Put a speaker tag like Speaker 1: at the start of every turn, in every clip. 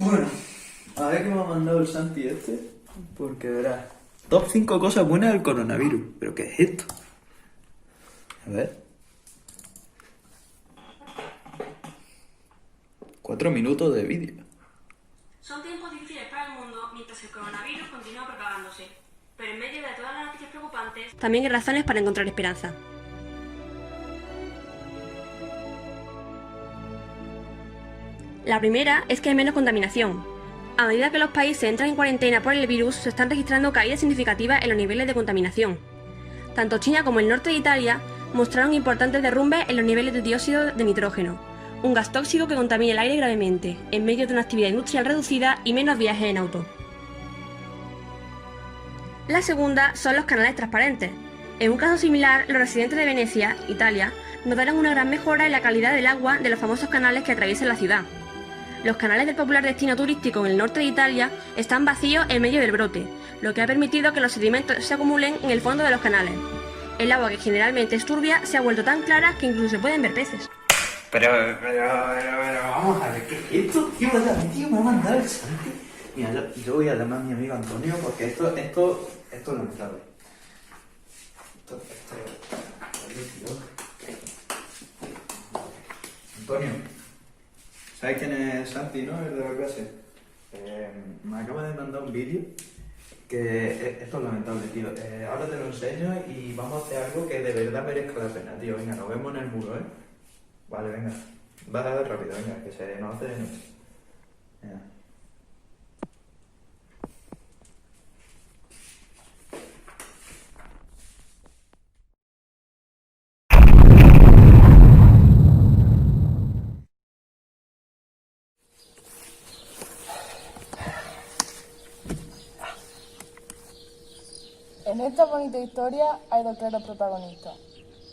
Speaker 1: Bueno, a ver qué me ha mandado el Santi este, porque verás. Top 5 cosas buenas del coronavirus. ¿Pero qué es esto? A ver. 4 minutos de vídeo.
Speaker 2: Son tiempos difíciles para el mundo mientras el coronavirus continúa propagándose. Pero en medio de todas las noticias preocupantes, también hay razones para encontrar esperanza. La primera es que hay menos contaminación. A medida que los países entran en cuarentena por el virus, se están registrando caídas significativas en los niveles de contaminación. Tanto China como el norte de Italia mostraron importantes derrumbes en los niveles de dióxido de nitrógeno, un gas tóxico que contamina el aire gravemente, en medio de una actividad industrial reducida y menos viajes en auto. La segunda son los canales transparentes. En un caso similar, los residentes de Venecia, Italia, notaron una gran mejora en la calidad del agua de los famosos canales que atraviesan la ciudad. Los canales del popular destino turístico en el norte de Italia están vacíos en medio del brote, lo que ha permitido que los sedimentos se acumulen en el fondo de los canales. El agua, que generalmente es turbia, se ha vuelto tan clara que incluso se pueden ver peces.
Speaker 1: Pero, vamos a ver, ¿qué es esto? Tío, me ha mandado el Santi. Mira, yo voy a llamar a mi amigo Antonio porque esto es lamentable. Antonio, ¿sabes quién es Santi, no? El de la clase. Me acaba de mandar un vídeo que esto es lamentable, tío. Ahora te lo enseño y vamos a hacer algo que de verdad merezca la pena, tío. Venga, nos vemos en el muro, ¿eh? Vale, venga. Va a dar rápido, venga, que se nos hace de noche. Venga.
Speaker 3: En esta bonita historia hay dos claros protagonistas.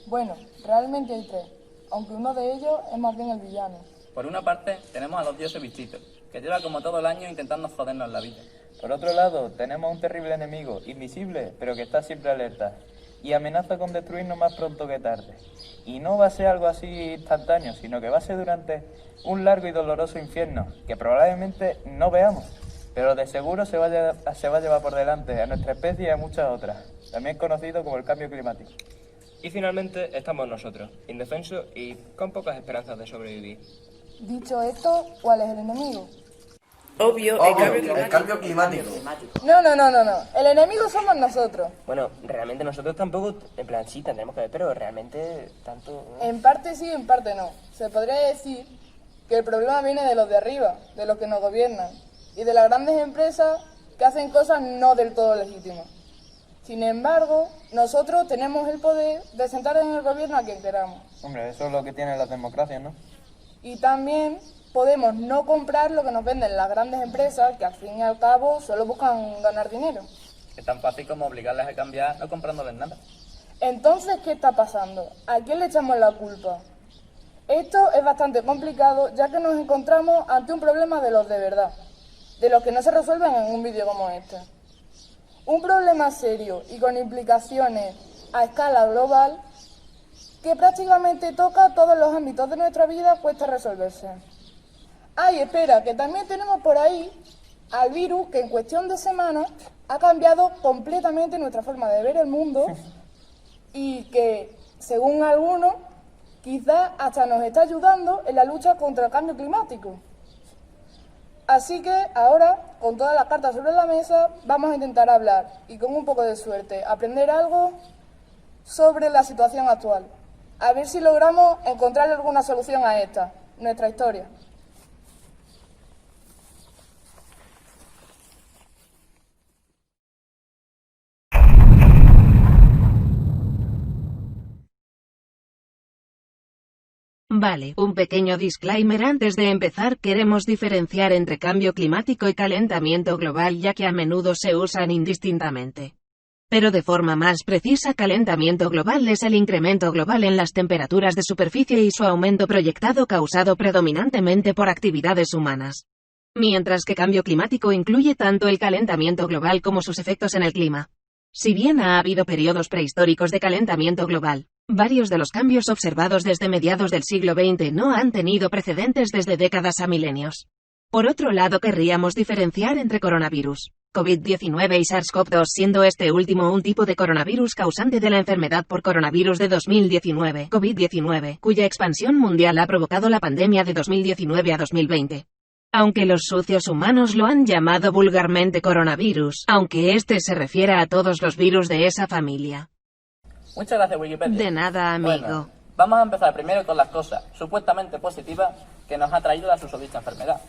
Speaker 3: Bueno, realmente hay tres, aunque uno de ellos es más bien el villano.
Speaker 4: Por una parte, tenemos a los dioses bichitos, que lleva como todo el año intentando jodernos la vida.
Speaker 5: Por otro lado, tenemos un terrible enemigo, invisible, pero que está siempre alerta, y amenaza con destruirnos más pronto que tarde. Y no va a ser algo así instantáneo, sino que va a ser durante un largo y doloroso infierno, que probablemente no veamos, pero de seguro se va a llevar por delante a nuestra especie y a muchas otras, también conocido como el cambio climático.
Speaker 6: Y finalmente estamos nosotros, indefensos y con pocas esperanzas de sobrevivir.
Speaker 3: Dicho esto, ¿cuál es el enemigo?
Speaker 7: Obvio,
Speaker 8: el cambio climático.
Speaker 3: No. El enemigo somos nosotros.
Speaker 7: Bueno, realmente nosotros tampoco, en plan, sí, tendremos que ver, pero realmente tanto...
Speaker 3: En parte sí, en parte no. Se podría decir que el problema viene de los de arriba, de los que nos gobiernan, y de las grandes empresas que hacen cosas no del todo legítimas. Sin embargo, nosotros tenemos el poder de sentar en el gobierno a quien queramos.
Speaker 5: Hombre, eso es lo que tienen las democracias, ¿no?
Speaker 3: Y también podemos no comprar lo que nos venden las grandes empresas, que al fin y al cabo solo buscan ganar dinero.
Speaker 4: Es tan fácil como obligarles a cambiar no comprándoles nada.
Speaker 3: Entonces, ¿qué está pasando? ¿A quién le echamos la culpa? Esto es bastante complicado, ya que nos encontramos ante un problema de los de verdad, de los que no se resuelven en un vídeo como este. Un problema serio y con implicaciones a escala global que prácticamente toca todos los ámbitos de nuestra vida, cuesta resolverse. Ay, espera, que también tenemos por ahí al virus que en cuestión de semanas ha cambiado completamente nuestra forma de ver el mundo y que, según algunos, quizás hasta nos está ayudando en la lucha contra el cambio climático. Así que ahora, con todas las cartas sobre la mesa, vamos a intentar hablar y con un poco de suerte aprender algo sobre la situación actual. A ver si logramos encontrar alguna solución a esta, nuestra historia.
Speaker 9: Vale, un pequeño disclaimer antes de empezar. Queremos diferenciar entre cambio climático y calentamiento global, ya que a menudo se usan indistintamente. Pero de forma más precisa, calentamiento global es el incremento global en las temperaturas de superficie y su aumento proyectado causado predominantemente por actividades humanas. Mientras que cambio climático incluye tanto el calentamiento global como sus efectos en el clima. Si bien ha habido periodos prehistóricos de calentamiento global, varios de los cambios observados desde mediados del siglo XX no han tenido precedentes desde décadas a milenios. Por otro lado, querríamos diferenciar entre coronavirus, COVID-19 y SARS-CoV-2, siendo este último un tipo de coronavirus causante de la enfermedad por coronavirus de 2019, COVID-19, cuya expansión mundial ha provocado la pandemia de 2019 a 2020. Aunque los sucios humanos lo han llamado vulgarmente coronavirus, aunque este se refiera a todos los virus de esa familia.
Speaker 4: Muchas gracias, Wikipedia.
Speaker 9: De nada, amigo.
Speaker 4: Bueno, vamos a empezar primero con las cosas supuestamente positivas que nos ha traído la susodicha enfermedad.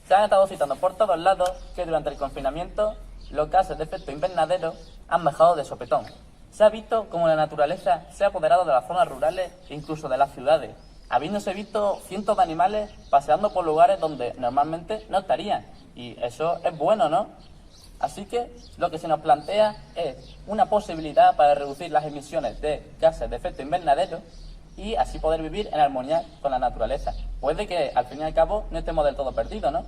Speaker 4: Se han estado citando por todos lados que durante el confinamiento los gases de efecto invernadero han bajado de sopetón. Se ha visto como la naturaleza se ha apoderado de las zonas rurales e incluso de las ciudades, habiéndose visto cientos de animales paseando por lugares donde normalmente no estarían. Y eso es bueno, ¿no? Así que lo que se nos plantea es una posibilidad para reducir las emisiones de gases de efecto invernadero y así poder vivir en armonía con la naturaleza. Puede que al fin y al cabo no estemos del todo perdidos, ¿no?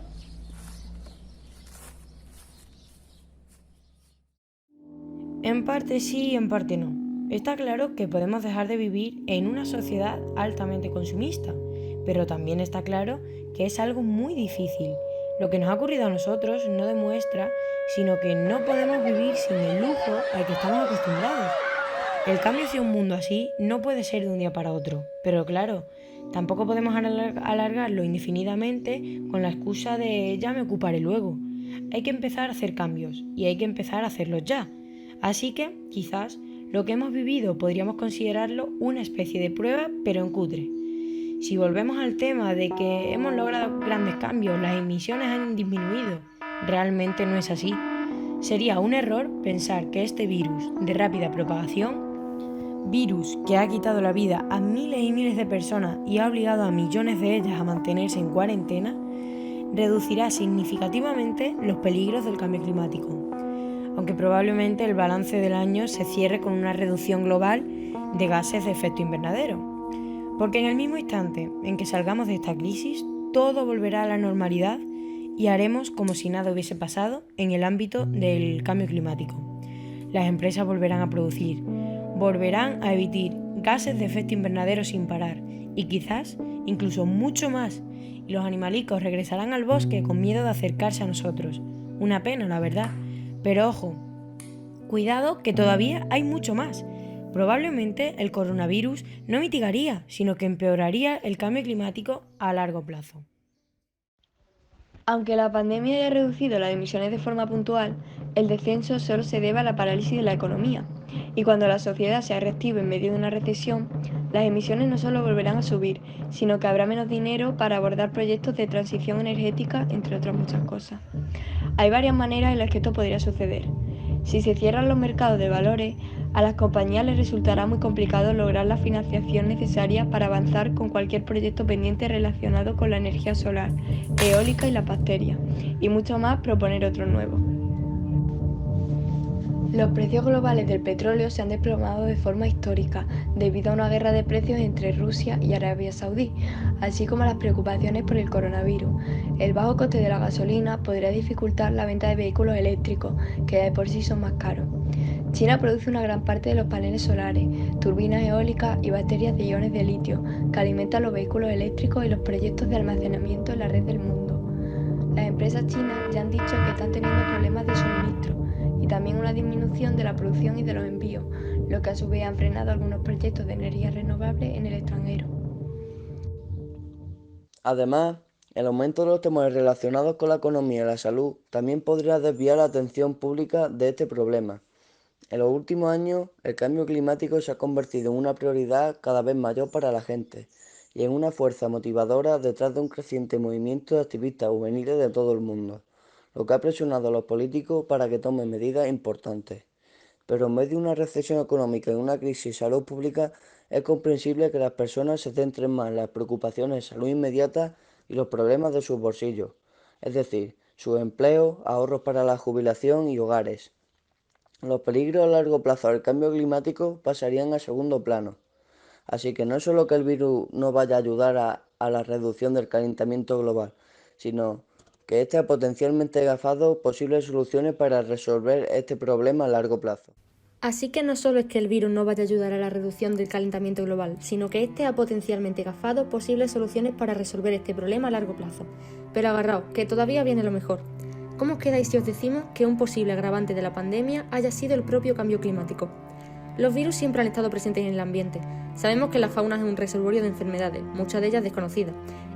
Speaker 10: En parte sí y en parte no. Está claro que podemos dejar de vivir en una sociedad altamente consumista, pero también está claro que es algo muy difícil. Lo que nos ha ocurrido a nosotros no demuestra, sino que no podemos vivir sin el lujo al que estamos acostumbrados. El cambio hacia un mundo así no puede ser de un día para otro, pero claro, tampoco podemos alargarlo indefinidamente con la excusa de ya me ocuparé luego. Hay que empezar a hacer cambios y hay que empezar a hacerlos ya. Así que, quizás, lo que hemos vivido podríamos considerarlo una especie de prueba, pero en cutre. Si volvemos al tema de que hemos logrado grandes cambios, las emisiones han disminuido, realmente no es así. Sería un error pensar que este virus de rápida propagación, virus que ha quitado la vida a miles y miles de personas y ha obligado a millones de ellas a mantenerse en cuarentena, reducirá significativamente los peligros del cambio climático, aunque probablemente el balance del año se cierre con una reducción global de gases de efecto invernadero. Porque en el mismo instante en que salgamos de esta crisis, todo volverá a la normalidad y haremos como si nada hubiese pasado en el ámbito del cambio climático. Las empresas volverán a producir, volverán a emitir gases de efecto invernadero sin parar y quizás incluso mucho más, y los animalicos regresarán al bosque con miedo de acercarse a nosotros. Una pena, la verdad. Pero ojo, cuidado que todavía hay mucho más. Probablemente el coronavirus no mitigaría, sino que empeoraría el cambio climático a largo plazo. Aunque la pandemia haya reducido las emisiones de forma puntual, el descenso solo se debe a la parálisis de la economía. Y cuando la sociedad se reactive en medio de una recesión, las emisiones no solo volverán a subir, sino que habrá menos dinero para abordar proyectos de transición energética, entre otras muchas cosas. Hay varias maneras en las que esto podría suceder. Si se cierran los mercados de valores, a las compañías les resultará muy complicado lograr la financiación necesaria para avanzar con cualquier proyecto pendiente relacionado con la energía solar, eólica y las bacterias, y mucho más proponer otro nuevo. Los precios globales del petróleo se han desplomado de forma histórica debido a una guerra de precios entre Rusia y Arabia Saudí, así como a las preocupaciones por el coronavirus. El bajo coste de la gasolina podría dificultar la venta de vehículos eléctricos, que de por sí son más caros. China produce una gran parte de los paneles solares, turbinas eólicas y baterías de iones de litio, que alimentan los vehículos eléctricos y los proyectos de almacenamiento en la red del mundo. Las empresas chinas ya han dicho que están teniendo problemas de suministro y también una disminución de la producción y de los envíos, lo que a su vez han frenado algunos proyectos de energía renovable en el extranjero.
Speaker 11: Además, el aumento de los temores relacionados con la economía y la salud también podría desviar la atención pública de este problema. En los últimos años, el cambio climático se ha convertido en una prioridad cada vez mayor para la gente y en una fuerza motivadora detrás de un creciente movimiento de activistas juveniles de todo el mundo, lo que ha presionado a los políticos para que tomen medidas importantes. Pero en medio de una recesión económica y una crisis de salud pública, es comprensible que las personas se centren más en las preocupaciones de salud inmediatas y los problemas de sus bolsillos, es decir, sus empleos, ahorros para la jubilación y hogares. Los peligros a largo plazo del cambio climático pasarían a segundo plano. Así que no es solo que el virus no vaya a ayudar a la reducción del calentamiento global, sino que este ha potencialmente gafado posibles soluciones para resolver este problema a largo plazo.
Speaker 10: Así que no solo es que el virus no vaya a ayudar a la reducción del calentamiento global, sino que este ha potencialmente gafado posibles soluciones para resolver este problema a largo plazo. Pero agarraos, que todavía viene lo mejor. ¿Cómo os quedáis si os decimos que un posible agravante de la pandemia haya sido el propio cambio climático? Los virus siempre han estado presentes en el ambiente. Sabemos que la fauna es un reservorio de enfermedades, muchas de ellas desconocidas,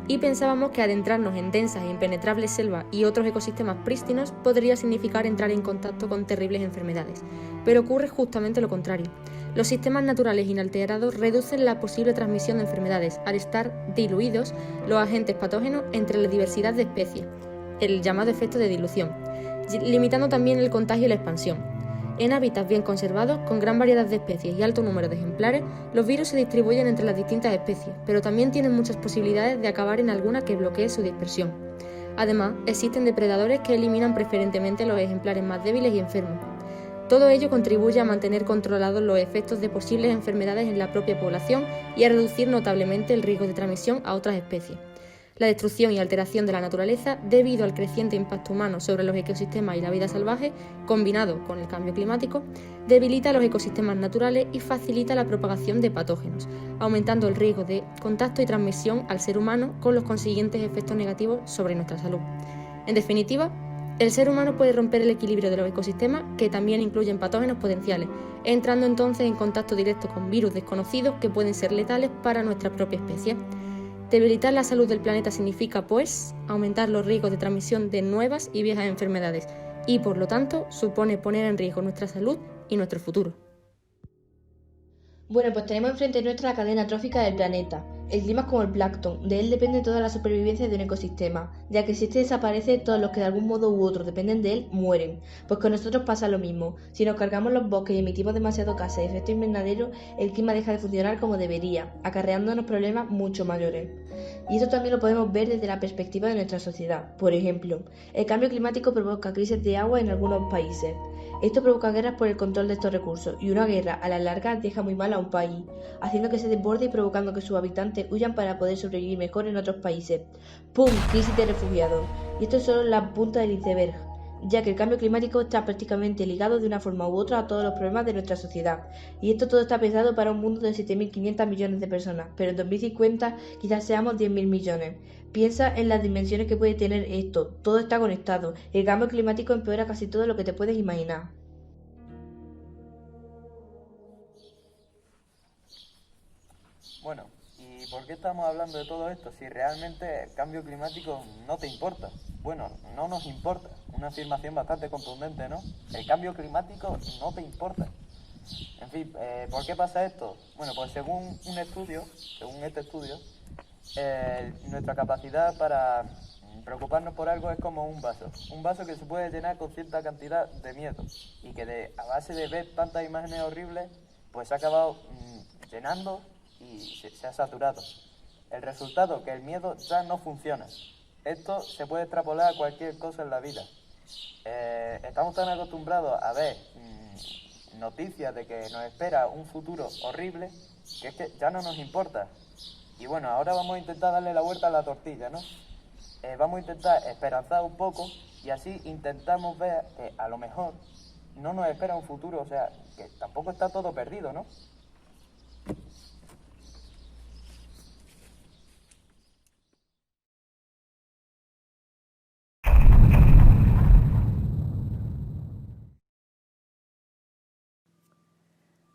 Speaker 10: y pensábamos que adentrarnos en densas e impenetrables selvas y otros ecosistemas prístinos podría significar entrar en contacto con terribles enfermedades. Pero ocurre justamente lo contrario. Los sistemas naturales inalterados reducen la posible transmisión de enfermedades al estar diluidos los agentes patógenos entre la diversidad de especies, el llamado efecto de dilución, limitando también el contagio y la expansión. En hábitats bien conservados, con gran variedad de especies y alto número de ejemplares, los virus se distribuyen entre las distintas especies, pero también tienen muchas posibilidades de acabar en alguna que bloquee su dispersión. Además, existen depredadores que eliminan preferentemente los ejemplares más débiles y enfermos. Todo ello contribuye a mantener controlados los efectos de posibles enfermedades en la propia población y a reducir notablemente el riesgo de transmisión a otras especies. La destrucción y alteración de la naturaleza, debido al creciente impacto humano sobre los ecosistemas y la vida salvaje, combinado con el cambio climático, debilita los ecosistemas naturales y facilita la propagación de patógenos, aumentando el riesgo de contacto y transmisión al ser humano con los consiguientes efectos negativos sobre nuestra salud. En definitiva, el ser humano puede romper el equilibrio de los ecosistemas, que también incluyen patógenos potenciales, entrando entonces en contacto directo con virus desconocidos que pueden ser letales para nuestra propia especie. Debilitar la salud del planeta significa, pues, aumentar los riesgos de transmisión de nuevas y viejas enfermedades y, por lo tanto, supone poner en riesgo nuestra salud y nuestro futuro. Bueno, pues tenemos enfrente nuestra la cadena trófica del planeta. El clima es como el plancton, de él depende toda la supervivencia de un ecosistema, ya que si este desaparece, todos los que de algún modo u otro dependen de él mueren. Pues con nosotros pasa lo mismo. Si nos cargamos los bosques y emitimos demasiado gases de efecto invernadero, el clima deja de funcionar como debería, acarreándonos problemas mucho mayores. Y esto también lo podemos ver desde la perspectiva de nuestra sociedad. Por ejemplo, el cambio climático provoca crisis de agua en algunos países. Esto provoca guerras por el control de estos recursos, y una guerra a la larga deja muy mal a un país, haciendo que se desborde y provocando que sus habitantes huyan para poder sobrevivir mejor en otros países. ¡Pum! Crisis de refugiados. Y esto es solo la punta del iceberg, ya que el cambio climático está prácticamente ligado de una forma u otra a todos los problemas de nuestra sociedad. Y esto todo está pensado para un mundo de 7.500 millones de personas, pero en 2050 quizás seamos 10.000 millones. Piensa en las dimensiones que puede tener esto, todo está conectado, el cambio climático empeora casi todo lo que te puedes imaginar.
Speaker 5: Bueno, ¿y por qué estamos hablando de todo esto si realmente el cambio climático no te importa? Bueno, no nos importa, una afirmación bastante contundente, ¿no? El cambio climático no te importa. En fin, ¿por qué pasa esto? Bueno, pues según este estudio, nuestra capacidad para preocuparnos por algo es como un vaso que se puede llenar con cierta cantidad de miedo y que a base de ver tantas imágenes horribles, pues se ha acabado llenando y se ha saturado. El resultado, que el miedo ya no funciona. Esto se puede extrapolar a cualquier cosa en la vida. Estamos tan acostumbrados a ver noticias de que nos espera un futuro horrible que es que ya no nos importa. Y bueno, ahora vamos a intentar darle la vuelta a la tortilla, ¿no? Vamos a intentar esperanzar un poco y así intentamos ver que a lo mejor no nos espera un futuro, o sea, que tampoco está todo perdido, ¿no?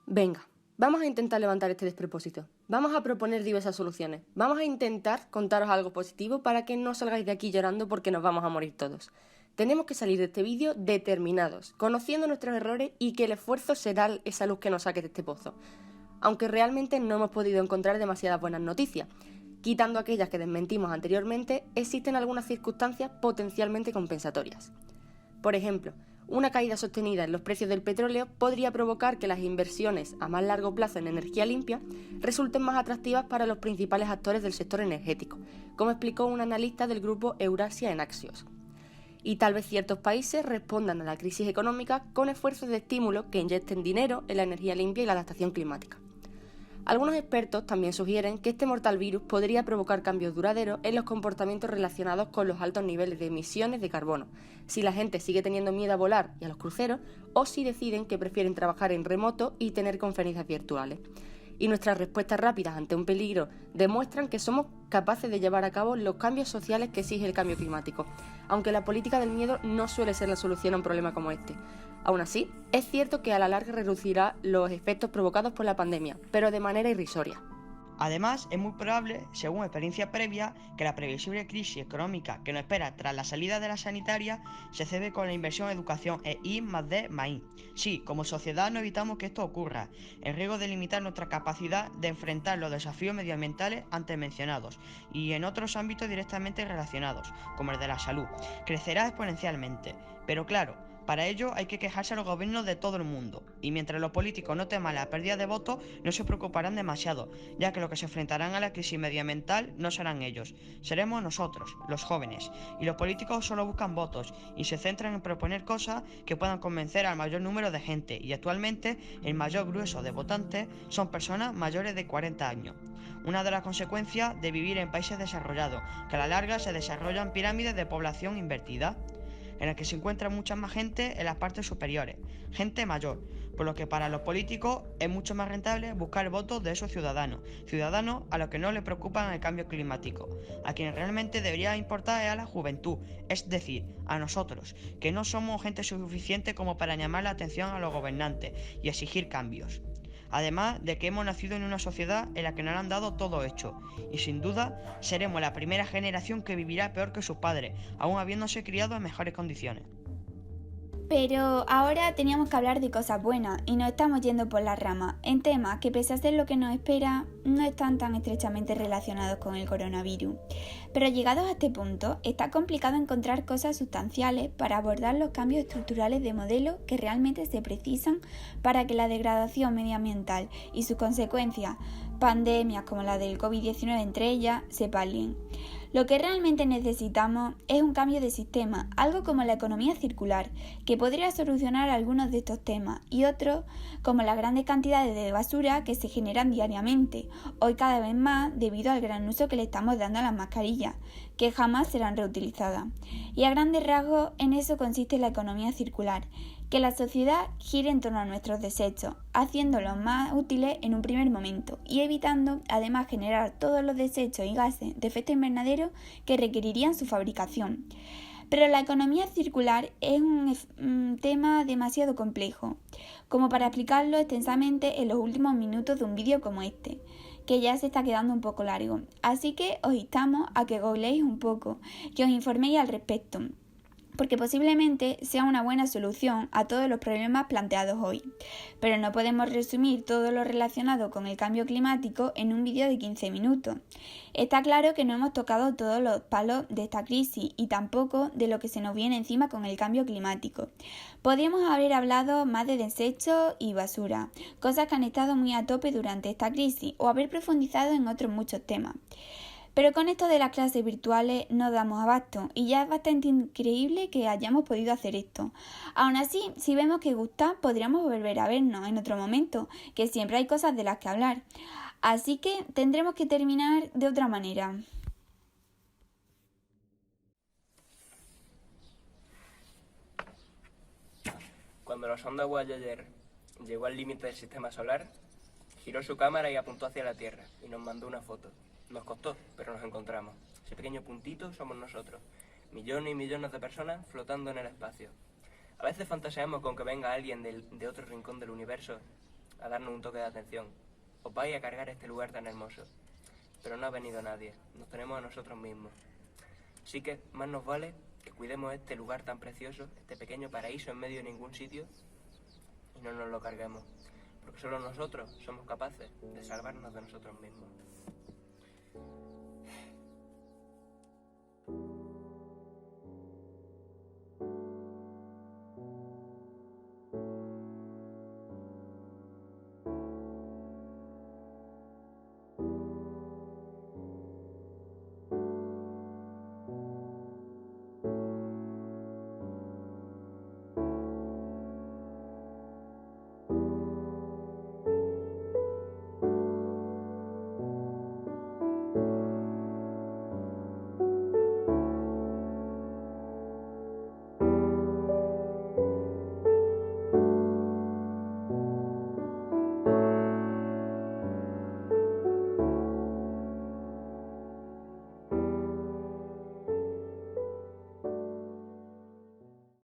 Speaker 2: Venga, vamos a intentar levantar este despropósito. Vamos a proponer diversas soluciones. Vamos a intentar contaros algo positivo para que no salgáis de aquí llorando porque nos vamos a morir todos. Tenemos que salir de este vídeo determinados, conociendo nuestros errores y que el esfuerzo será esa luz que nos saque de este pozo. Aunque realmente no hemos podido encontrar demasiadas buenas noticias. Quitando aquellas que desmentimos anteriormente, existen algunas circunstancias potencialmente compensatorias. Por ejemplo, una caída sostenida en los precios del petróleo podría provocar que las inversiones a más largo plazo en energía limpia resulten más atractivas para los principales actores del sector energético, como explicó un analista del grupo Eurasia en Axios. Y tal vez ciertos países respondan a la crisis económica con esfuerzos de estímulo que inyecten dinero en la energía limpia y la adaptación climática.
Speaker 12: Algunos expertos también sugieren que este mortal virus podría provocar cambios duraderos en los comportamientos relacionados con los altos niveles de emisiones de carbono, si la gente sigue teniendo miedo a volar y a los cruceros, o si deciden que prefieren trabajar en remoto y tener conferencias virtuales. Y nuestras respuestas rápidas ante un peligro demuestran que somos capaces de llevar a cabo los cambios sociales que exige el cambio climático, aunque la política del miedo no suele ser la solución a un problema como este. Aún así, es cierto que a la larga reducirá los efectos provocados por la pandemia, pero de manera irrisoria.
Speaker 13: Además, es muy probable, según experiencia previa, que la previsible crisis económica que nos espera tras la salida de la sanitaria se cebe con la inversión en educación e I+D+I. Sí, como sociedad no evitamos que esto ocurra, el riesgo de limitar nuestra capacidad de enfrentar los desafíos medioambientales antes mencionados y en otros ámbitos directamente relacionados, como el de la salud, crecerá exponencialmente. Pero claro, para ello hay que quejarse a los gobiernos de todo el mundo, y mientras los políticos no teman la pérdida de votos, no se preocuparán demasiado, ya que los que se enfrentarán a la crisis medioambiental no serán ellos, seremos nosotros, los jóvenes, y los políticos solo buscan votos y se centran en proponer cosas que puedan convencer al mayor número de gente, y actualmente el mayor grueso de votantes son personas mayores de 40 años. Una de las consecuencias de vivir en países desarrollados, que a la larga se desarrollan pirámides de población invertida, en la que se encuentra mucha más gente en las partes superiores, gente mayor, por lo que para los políticos es mucho más rentable buscar votos de esos ciudadanos a los que no les preocupa el cambio climático. A quienes realmente debería importar es a la juventud, es decir, a nosotros, que no somos gente suficiente como para llamar la atención a los gobernantes y exigir cambios. Además de que hemos nacido en una sociedad en la que nos han dado todo hecho, y sin duda seremos la primera generación que vivirá peor que sus padres, aún habiéndose criado en mejores condiciones.
Speaker 14: Pero ahora teníamos que hablar de cosas buenas y nos estamos yendo por las ramas, en temas que pese a ser lo que nos espera, no están tan estrechamente relacionados con el coronavirus. Pero llegados a este punto, está complicado encontrar cosas sustanciales para abordar los cambios estructurales de modelo que realmente se precisan para que la degradación medioambiental y sus consecuencias, pandemias como la del COVID-19 entre ellas, se palien. Lo que realmente necesitamos es un cambio de sistema, algo como la economía circular, que podría solucionar algunos de estos temas y otros, como las grandes cantidades de basura que se generan diariamente, hoy cada vez más debido al gran uso que le estamos dando a las mascarillas, que jamás serán reutilizadas. Y a grandes rasgos en eso consiste la economía circular, que la sociedad gire en torno a nuestros desechos, haciéndolos más útiles en un primer momento y evitando además generar todos los desechos y gases de efecto invernadero que requerirían su fabricación. Pero la economía circular es un tema demasiado complejo, como para explicarlo extensamente en los últimos minutos de un vídeo como este, que ya se está quedando un poco largo. Así que os instamos a que googleéis un poco, que os informéis al respecto, porque posiblemente sea una buena solución a todos los problemas planteados hoy. Pero no podemos resumir todo lo relacionado con el cambio climático en un vídeo de 15 minutos. Está claro que no hemos tocado todos los palos de esta crisis y tampoco de lo que se nos viene encima con el cambio climático. Podríamos haber hablado más de desechos y basura, cosas que han estado muy a tope durante esta crisis, o haber profundizado en otros muchos temas. Pero con esto de las clases virtuales no damos abasto y ya es bastante increíble que hayamos podido hacer esto. Aún así, si vemos que gusta, podríamos volver a vernos en otro momento, que siempre hay cosas de las que hablar. Así que tendremos que terminar de otra manera.
Speaker 6: Cuando la sonda Voyager llegó al límite del sistema solar, giró su cámara y apuntó hacia la Tierra y nos mandó una foto. Nos costó, pero nos encontramos. Ese pequeño puntito somos nosotros. Millones y millones de personas flotando en el espacio. A veces fantaseamos con que venga alguien de otro rincón del universo a darnos un toque de atención. Os vais a cargar este lugar tan hermoso. Pero no ha venido nadie. Nos tenemos a nosotros mismos. Así que más nos vale que cuidemos este lugar tan precioso, este pequeño paraíso en medio de ningún sitio, y no nos lo carguemos. Porque solo nosotros somos capaces de salvarnos de nosotros mismos.